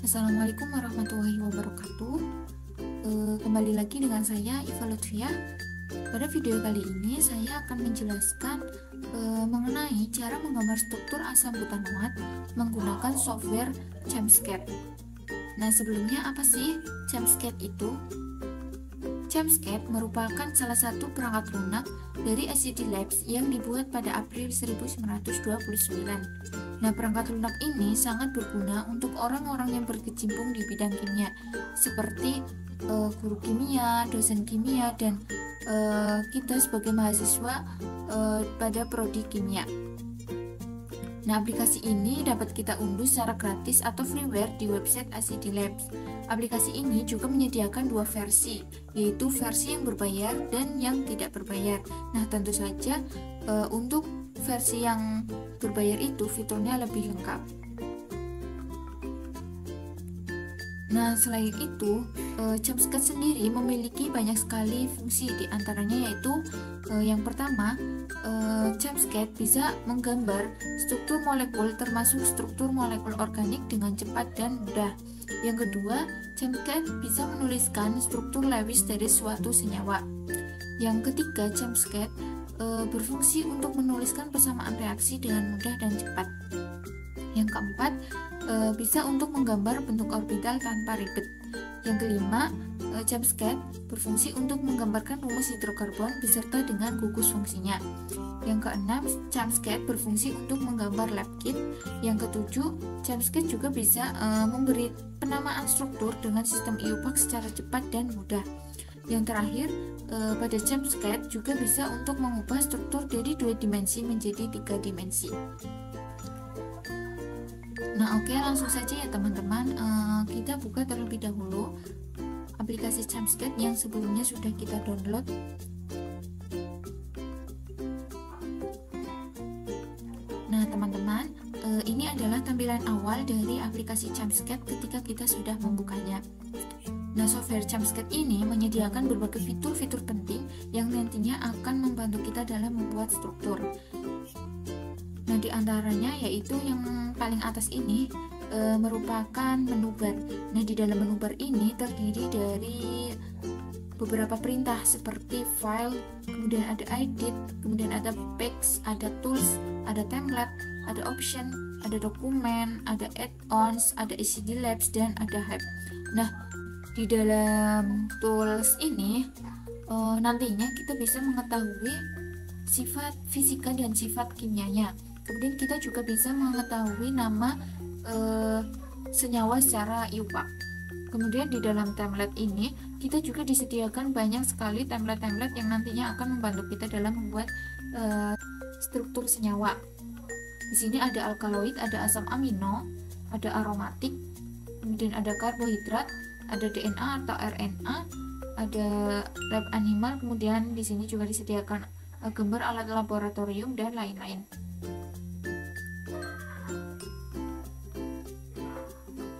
Assalamualaikum warahmatullahi wabarakatuh. Kembali lagi dengan saya Iva Lutfia. Pada video kali ini saya akan menjelaskan mengenai cara menggambar struktur asam butanat menggunakan software ChempSketch. Nah, sebelumnya apa sih ChempSketch itu? ChempSketch merupakan salah satu perangkat lunak dari SCD Labs yang dibuat pada April 1929. Nah, perangkat lunak ini sangat berguna untuk orang-orang yang berkecimpung di bidang kimia, seperti guru kimia, dosen kimia, dan kita sebagai mahasiswa pada prodi kimia. Nah, aplikasi ini dapat kita unduh secara gratis atau freeware di website SCD Labs. Aplikasi ini juga menyediakan dua versi, yaitu versi yang berbayar dan yang tidak berbayar. Nah, tentu saja untuk versi yang berbayar itu fiturnya lebih lengkap. Nah, selain itu, ChempSketch sendiri memiliki banyak sekali fungsi, di antaranya yaitu yang pertama, ChempSketch bisa menggambar struktur molekul termasuk struktur molekul organik dengan cepat dan mudah. Yang kedua, ChempSketch bisa menuliskan struktur Lewis dari suatu senyawa. Yang ketiga, ChempSketch berfungsi untuk menuliskan persamaan reaksi dengan mudah dan cepat. Yang keempat, bisa untuk menggambar bentuk orbital tanpa ribet. Yang kelima, ChempSketch berfungsi untuk menggambarkan rumus hidrokarbon beserta dengan gugus fungsinya. Yang keenam, ChempSketch berfungsi untuk menggambar lab kit. Yang ketujuh, ChempSketch juga bisa memberi penamaan struktur dengan sistem IUPAC secara cepat dan mudah. Yang terakhir, pada ChempSketch juga bisa untuk mengubah struktur dari 2 dimensi menjadi 3 dimensi. Nah, oke, langsung saja ya teman-teman, kita buka terlebih dahulu aplikasi ChempSketch yang sebelumnya sudah kita download. Nah, teman-teman, ini adalah tampilan awal dari aplikasi ChempSketch ketika kita sudah membukanya. Nah, software ChempSketch ini menyediakan berbagai fitur-fitur penting yang nantinya akan membantu kita dalam membuat struktur. Nah, di antaranya yaitu yang paling atas ini merupakan menu bar. Nah, di dalam menu bar ini terdiri dari beberapa perintah seperti file, kemudian ada edit, kemudian ada page, ada tools, ada template, ada option, ada dokumen, ada add-ons, ada SCD Labs, dan ada help. Nah, di dalam tools ini nantinya kita bisa mengetahui sifat fisika dan sifat kimianya. Kemudian kita juga bisa mengetahui nama senyawa secara IUPAC. Kemudian di dalam template ini kita juga disediakan banyak sekali template-template yang nantinya akan membantu kita dalam membuat struktur senyawa. Di sini ada alkaloid, ada asam amino, ada aromatik, kemudian ada karbohidrat, ada DNA atau RNA, ada lab animal, kemudian di sini juga disediakan gambar alat laboratorium dan lain-lain.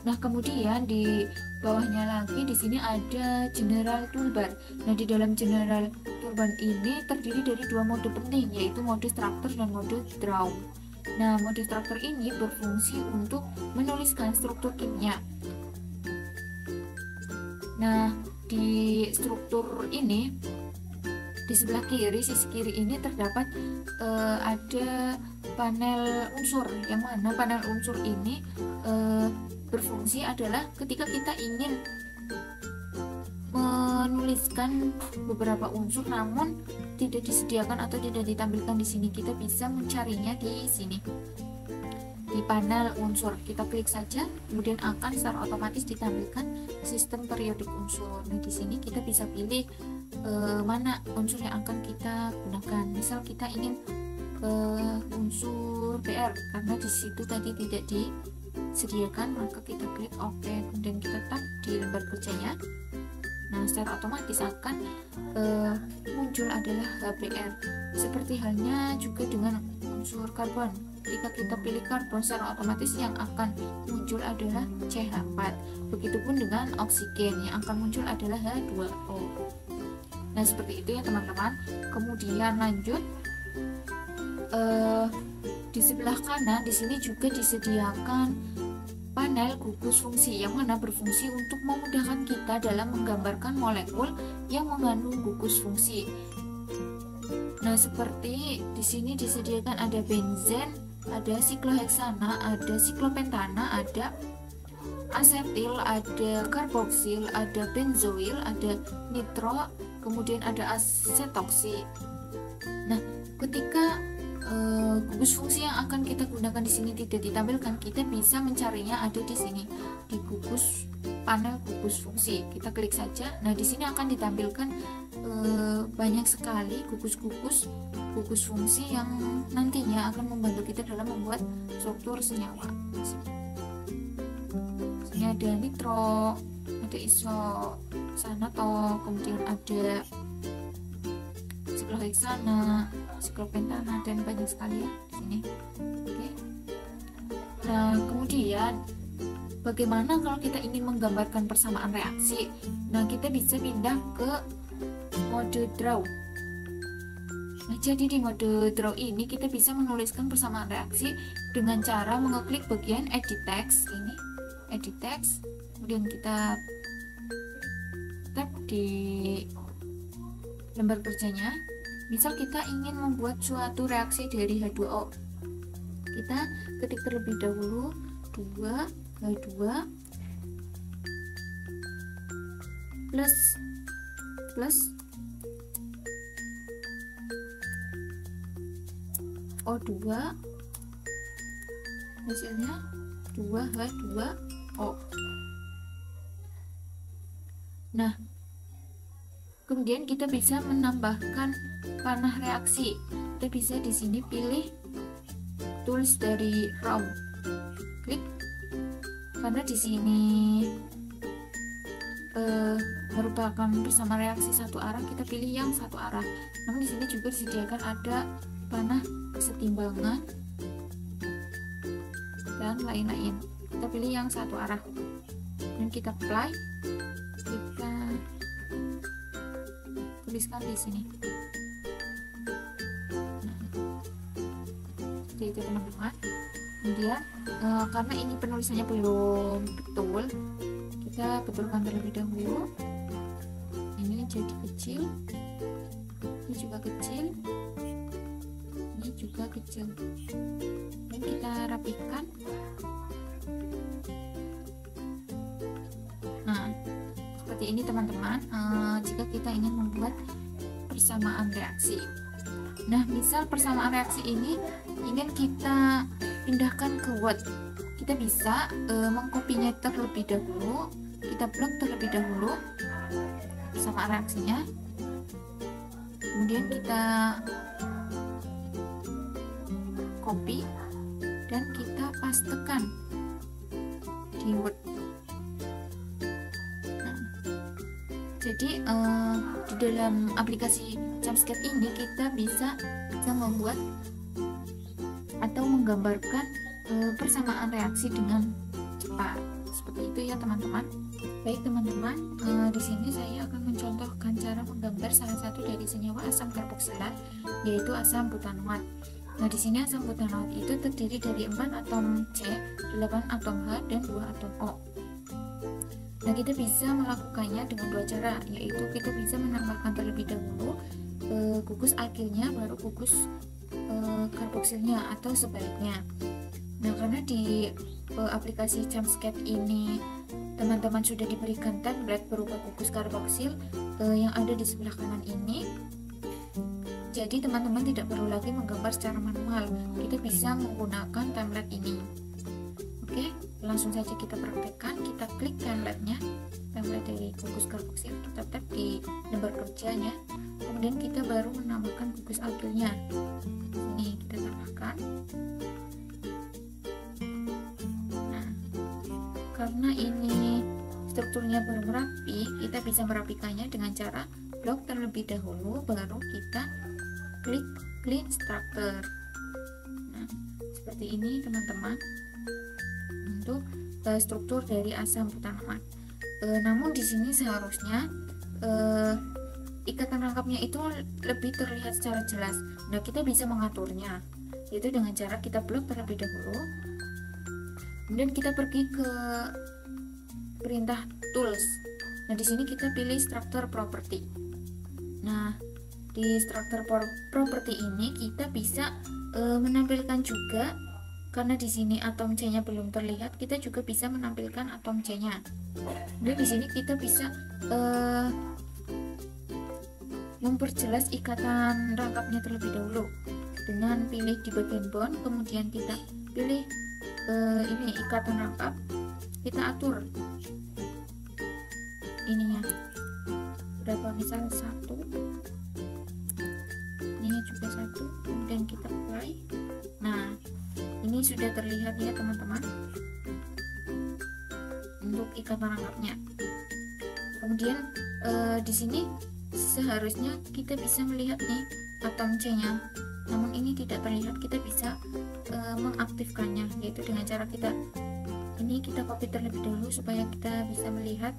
Nah, kemudian di bawahnya lagi di sini ada general toolbar. Nah, di dalam general toolbar ini terdiri dari dua mode penting, yaitu mode structure dan mode draw. Nah, mode structure ini berfungsi untuk menuliskan struktur kimia. Nah, di struktur ini di sebelah kiri, sisi kiri ini terdapat ada panel unsur, yang mana panel unsur ini berfungsi adalah ketika kita ingin menuliskan beberapa unsur namun tidak disediakan atau tidak ditampilkan di sini, kita bisa mencarinya di sini di panel unsur. Kita klik saja, kemudian akan secara otomatis ditampilkan sistem periodik unsur. Nah, di sini kita bisa pilih mana unsur yang akan kita gunakan. Misal kita ingin unsur Br karena di situ tadi tidak disediakan, maka kita klik OK, kemudian kita tap di lembar kerjanya. Nah, secara otomatis akan muncul adalah HBr. Seperti halnya juga dengan unsur karbon. Ketika kita pilih karbon, secara otomatis yang akan muncul adalah CH4. Begitupun dengan oksigen, yang akan muncul adalah H2O. Nah, seperti itu ya teman-teman. Kemudian lanjut, di sebelah kanan di sini juga disediakan panel gugus fungsi yang mana berfungsi untuk memudahkan kita dalam menggambarkan molekul yang mengandung gugus fungsi. Nah, seperti di sini disediakan ada benzen, ada sikloheksana, ada siklopentana, ada asetil, ada karboksil, ada benzoil, ada nitro, kemudian ada asetoksi. Nah, ketika gugus fungsi yang akan kita gunakan di sini tidak ditampilkan, kita bisa mencarinya ada di sini di panel gugus fungsi. Kita klik saja. Nah, di sini akan ditampilkan banyak sekali gugus fungsi yang nantinya akan membantu kita dalam membuat struktur senyawa. Ini ada nitro, ada isosanato, kemudian ada sikloheksana, siklopentana, dan banyak sekali ya di sini. Oke. Nah, kemudian bagaimana kalau kita ingin menggambarkan persamaan reaksi? Nah, kita bisa pindah ke mode draw. Nah, jadi di mode draw ini kita bisa menuliskan persamaan reaksi dengan cara mengeklik bagian edit text ini, edit text, kemudian kita tap di lembar kerjanya. Misal kita ingin membuat suatu reaksi dari H2O, kita ketik terlebih dahulu 2H2 plus O2, hasilnya 2H2O. Nah, kemudian kita bisa menambahkan panah reaksi. Kita bisa di sini pilih tools dari ROM, klik, karena di sini merupakan bersama reaksi satu arah, kita pilih yang satu arah. Namun di sini juga disediakan ada panah kesetimbangan dan lain-lain. Kita pilih yang satu arah dan kita apply, kita tuliskan di sini. Seperti itu teman-teman. Kemudian karena ini penulisannya belum betul, kita betulkan terlebih dahulu. Ini jadi kecil, ini juga kecil, ini juga kecil, dan kita rapikan. Nah, seperti ini teman-teman. Jika kita ingin membuat persamaan reaksi, nah misal persamaan reaksi ini ingin kita pindahkan ke Word, kita bisa mengkopinya terlebih dahulu, kita blok terlebih dahulu persamaan reaksinya, kemudian kita copy dan kita pastekan di Word. Jadi di dalam aplikasi ChampSketch ini kita bisa membuat atau menggambarkan persamaan reaksi dengan cepat. Seperti itu ya teman-teman. Baik teman-teman, di sini saya akan mencontohkan cara menggambar salah satu dari senyawa asam karboksilat, yaitu asam butanoat. Nah, di sini asam butanoat itu terdiri dari 4 atom C, 8 atom H, dan 2 atom O. Nah, kita bisa melakukannya dengan dua cara, yaitu kita bisa menambahkan terlebih dahulu gugus alkilnya, baru gugus karboksilnya, atau sebaliknya. Nah, karena di aplikasi ChampSketch ini teman-teman sudah diberikan template berupa gugus karboksil yang ada di sebelah kanan ini, jadi teman-teman tidak perlu lagi menggambar secara manual, kita bisa menggunakan template ini. Oke, langsung saja kita praktekkan. Kita klik template-nya, template dari gugus karboksil, kita tap di lembar kerjanya, kemudian kita baru menambahkan gugus alkilnya. Ini kita tambahkan. Nah, karena ini strukturnya belum rapi, kita bisa merapikannya dengan cara blok terlebih dahulu, baru kita klik clean structure. Nah, seperti ini teman-teman untuk struktur dari asam butanoat. Namun di sini seharusnya ikatan rangkapnya itu lebih terlihat secara jelas. Nah, kita bisa mengaturnya, yaitu dengan cara kita blok terlebih dahulu, Kemudian kita pergi ke perintah tools. Nah, di sini kita pilih structure property. Nah, di structure property ini kita bisa menampilkan juga, karena di sini atom C-nya belum terlihat, kita juga bisa menampilkan atom C-nya. Dan di sini kita bisa memperjelas ikatan rangkapnya terlebih dahulu dengan pilih di bagian bond, kemudian kita pilih ini ikatan rangkap, kita atur ininya berapa, misal 1, ini juga 1, kemudian kita apply. Nah, ini sudah terlihat ya teman-teman untuk ikatan rangkapnya. Kemudian di sini seharusnya kita bisa melihat nih atom C-nya, namun ini tidak terlihat. Kita bisa mengaktifkannya, yaitu dengan cara kita copy terlebih dahulu supaya kita bisa melihat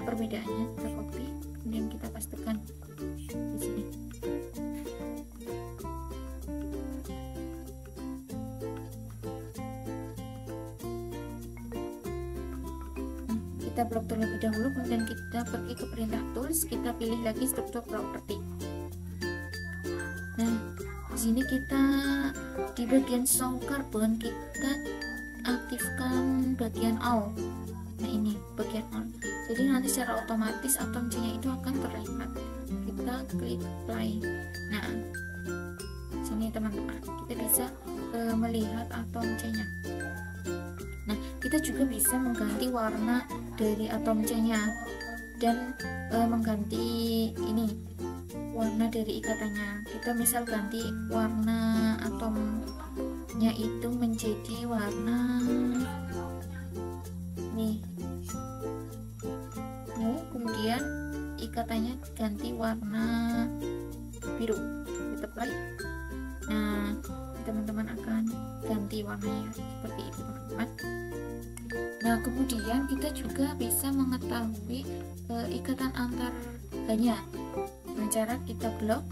perbedaannya. Kita copy, kemudian kita pastekan di sini. Kita blok terlebih dahulu, kemudian kita pergi ke perintah tools, kita pilih lagi struktur property. Nah, di sini kita di bagian show carbon kita aktifkan bagian all. Nah, ini bagian all. Jadi nanti secara otomatis atom C-nya itu akan terlihat. Kita klik apply. Nah, sini teman-teman, kita bisa melihat atom C-nya. Nah, kita juga bisa mengganti warna dari atom C-nya dan mengganti ini warna dari ikatannya. Kita misal ganti warna atomnya itu menjadi warna nih, kemudian ikatannya ganti warna biru, kita apply. Nah, teman-teman akan ganti warnanya seperti itu teman-teman. Nah, kemudian kita juga bisa mengetahui ikatan antar hanya dengan cara kita blok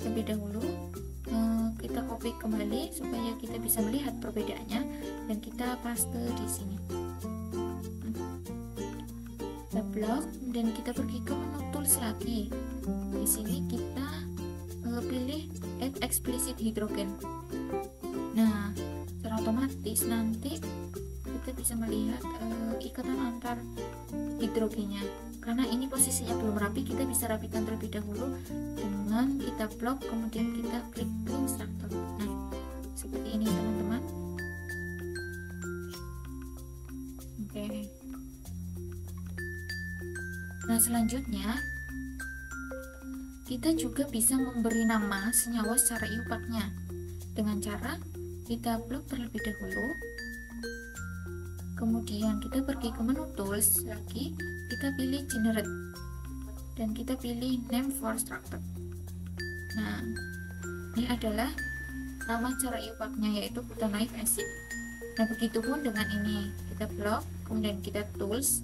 terlebih dahulu, kita copy kembali supaya kita bisa melihat perbedaannya, dan kita paste di sini. Kita blok dan kita pergi ke menu tools lagi. Di sini kita pilih add explicit hydrogen. Nah, secara otomatis nanti kita bisa melihat ikatan antar hidrogennya. Karena ini posisinya belum rapi, kita bisa rapikan terlebih dahulu dengan kita blok, kemudian kita klik instructor. Nah, seperti ini teman-teman. Oke. Nah, selanjutnya kita juga bisa memberi nama senyawa secara iupaknya dengan cara kita blok terlebih dahulu, kemudian kita pergi ke menu tools lagi, kita pilih generate dan kita pilih name for structure. Nah, ini adalah nama cara iupaknya, yaitu butanoic acid. Nah, begitupun dengan ini, kita blok, kemudian kita tools,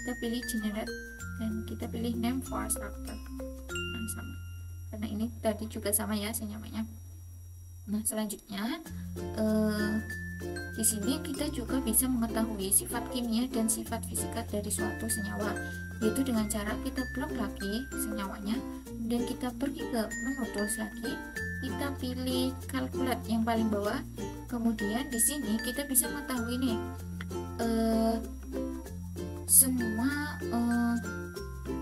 kita pilih generate dan kita pilih name for structure. Nah, sama, karena ini tadi juga sama ya senyawanya. Nah, selanjutnya di sini kita juga bisa mengetahui sifat kimia dan sifat fisika dari suatu senyawa, yaitu dengan cara kita blok lagi senyawanya, kemudian kita pergi ke menu tools lagi, kita pilih calculate yang paling bawah, kemudian di sini kita bisa mengetahui nih semua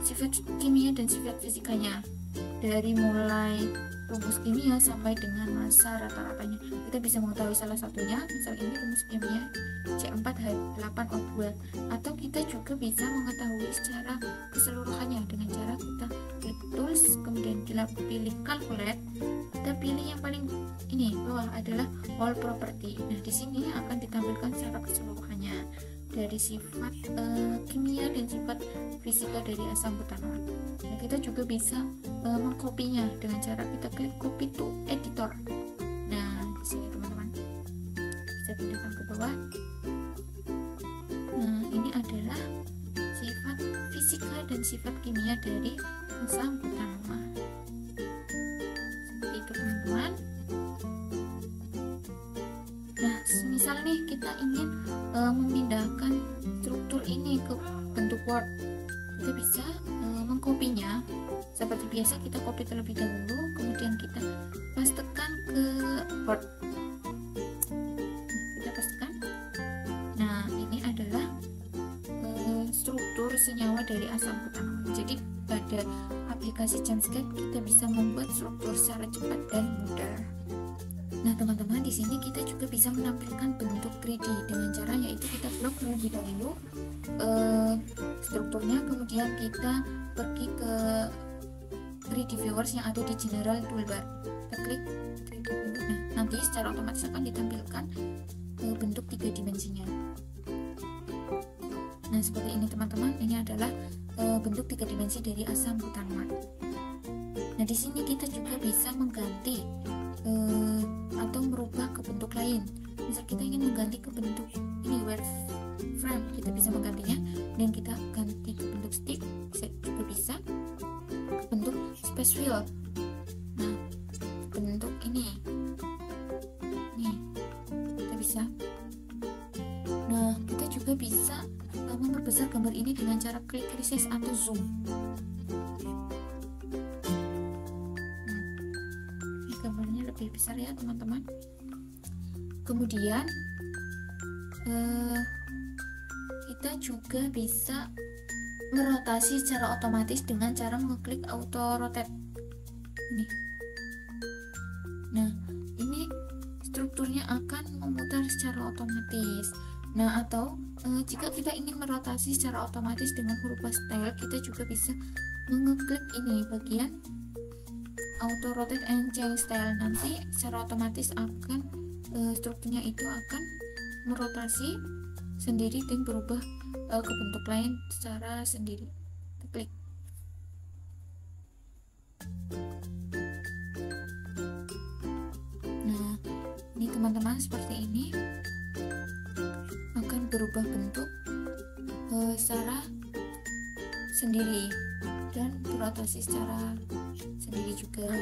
sifat kimia dan sifat fisikanya, dari mulai rumus kimia sampai dengan massa rata-ratanya. Kita bisa mengetahui salah satunya, misal ini rumus kimia C4H8O2, atau kita juga bisa mengetahui secara keseluruhannya dengan cara kita klik tools, kemudian kita pilih calculate, kita pilih yang paling ini bawah adalah all property. Nah, di sini akan ditampilkan secara keseluruhannya dari sifat kimia dan sifat fisika dari asam butanol. Nah, kita juga bisa mengkopinya dengan cara kita klik copy to editor. Nah, di sini teman-teman bisa pindahkan ke bawah. Nah, ini adalah sifat fisika dan sifat kimia dari asam butanol. Seperti itu teman-teman. Nah, misal nih kita ingin struktur ini ke bentuk Word. Kita bisa mengkopinya. Seperti biasa kita copy terlebih dahulu, kemudian kita pastekan ke Word. Kita pastekan. Nah, ini adalah struktur senyawa dari asam butanol. Jadi pada aplikasi Jamsketch kita bisa membuat struktur secara cepat dan mudah. Nah, teman-teman, di sini kita juga bisa menampilkan bentuk 3D dengan cara yaitu kita blok terlebih dahulu strukturnya, kemudian kita pergi ke 3D viewers yang ada di general toolbar. Kita klik 3D viewer. Nah, nanti secara otomatis akan ditampilkan bentuk 3 dimensinya. Nah, seperti ini teman-teman, ini adalah bentuk 3 dimensi dari asam butanol. Nah, di sini kita juga bisa mengganti atau merubah ke bentuk lain. Misal kita ingin mengganti ke bentuk ini wireframe, kita bisa menggantinya dan kita ganti ke bentuk stick, juga bisa ke bentuk space fill. Nah, bentuk ini kita bisa. Nah, kita juga bisa memperbesar gambar ini dengan cara klik resize atau zoom. Ini gambarnya lebih besar ya teman-teman. Kemudian kita juga bisa merotasi secara otomatis dengan cara mengklik auto rotate ini. Nah, ini strukturnya akan memutar secara otomatis. Nah, atau jika kita ingin merotasi secara otomatis dengan merubah style, kita juga bisa mengeklik ini bagian auto rotate and change style. Nanti secara otomatis akan strukturnya itu akan merotasi sendiri dan berubah ke bentuk lain secara sendiri. Kita klik. Nah, ini teman-teman, seperti ini akan berubah bentuk secara sendiri dan berotasi secara sendiri juga.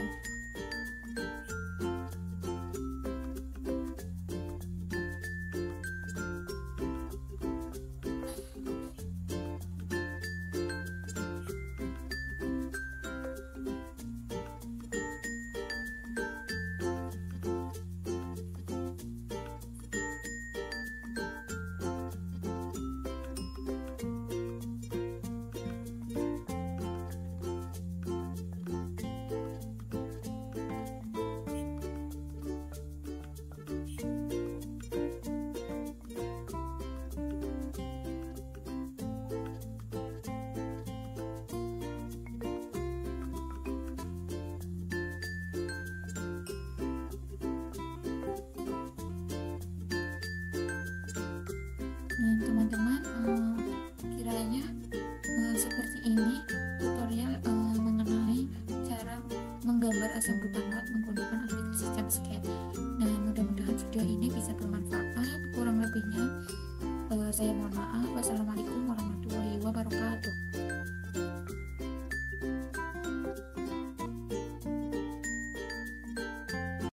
Nah, teman-teman, kiranya seperti ini tutorial mengenai cara menggambar asam butanol menggunakan aplikasi Jamsketch. Nah, mudah-mudahan video ini bisa bermanfaat. Kurang lebihnya saya mohon maaf. Wassalamualaikum warahmatullahi wabarakatuh.